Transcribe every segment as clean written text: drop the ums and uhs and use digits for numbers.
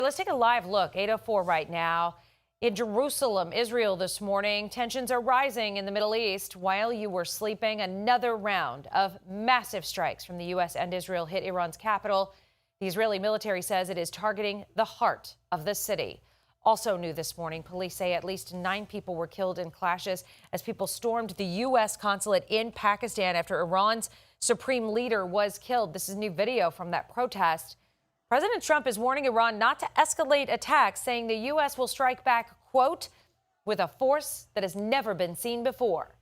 Let's take a live look, 8:04 right now. In Jerusalem, Israel this morning, tensions are rising in the Middle East. While you were sleeping, another round of massive strikes from the U.S. and Israel hit Iran's capital. The Israeli military says it is targeting the heart of the city. Also new this morning, police say at least 9 people were killed in clashes as people stormed the U.S. Consulate in Pakistan after Iran's supreme leader was killed. This is new video from that protest. President Trump is warning Iran not to escalate attacks, saying the U.S. will strike back, quote, with a force that has never been seen before.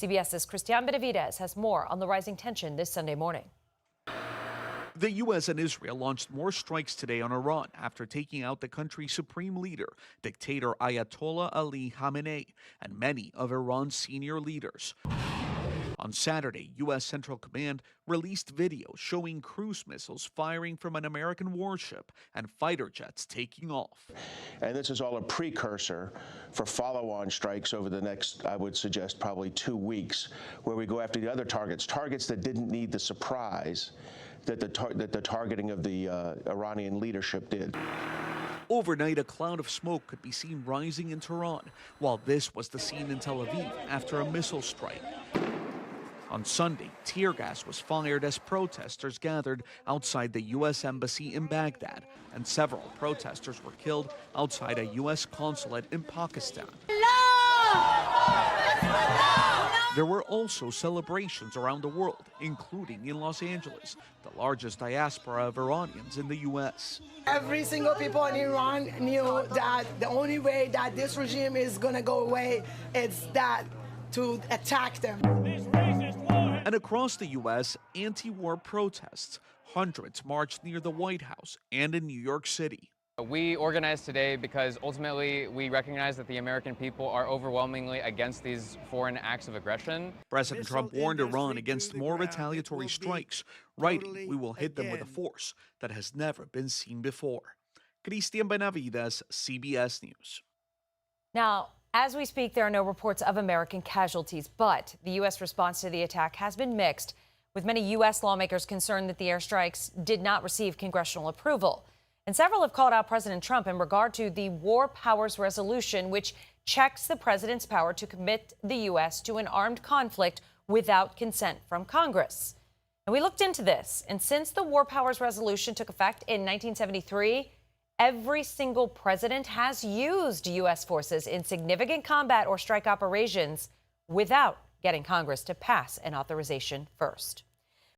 CBS's Christian Benavidez has more on the rising tension this Sunday morning. The U.S. and Israel launched more strikes today on Iran after taking out the country's supreme leader, dictator Ayatollah Ali Khamenei, and many of Iran's senior leaders. On Saturday, U.S. Central Command released video showing cruise missiles firing from an American warship and fighter jets taking off. And this is all a precursor for follow-on strikes over the next, I would suggest, probably 2 weeks, where we go after the other targets that didn't need the surprise that the targeting of the Iranian leadership did. Overnight, a cloud of smoke could be seen rising in Tehran, while this was the scene in Tel Aviv after a missile strike. On Sunday, tear gas was fired as protesters gathered outside the U.S. Embassy in Baghdad, and several protesters were killed outside a U.S. consulate in Pakistan. There were also celebrations around the world, including in Los Angeles, the largest diaspora of Iranians in the U.S. Every single people in Iran knew that the only way that this regime is going to go away is that to attack them. And across the U.S., anti-war protests. Hundreds marched near the White House and in New York City. We organized today because ultimately we recognize that the American people are overwhelmingly against these foreign acts of aggression. President Trump warned Iran against more retaliatory strikes, writing, "We will hit them with a force that has never been seen before." Christian Benavidez, CBS News. Now, as we speak, there are no reports of American casualties, but the U.S. response to the attack has been mixed, with many U.S. lawmakers concerned that the airstrikes did not receive congressional approval. And several have called out President Trump in regard to the War Powers Resolution, which checks the president's power to commit the U.S. to an armed conflict without consent from Congress. And we looked into this, and since the War Powers Resolution took effect in 1973, every single president has used U.S. forces in significant combat or strike operations without getting Congress to pass an authorization first.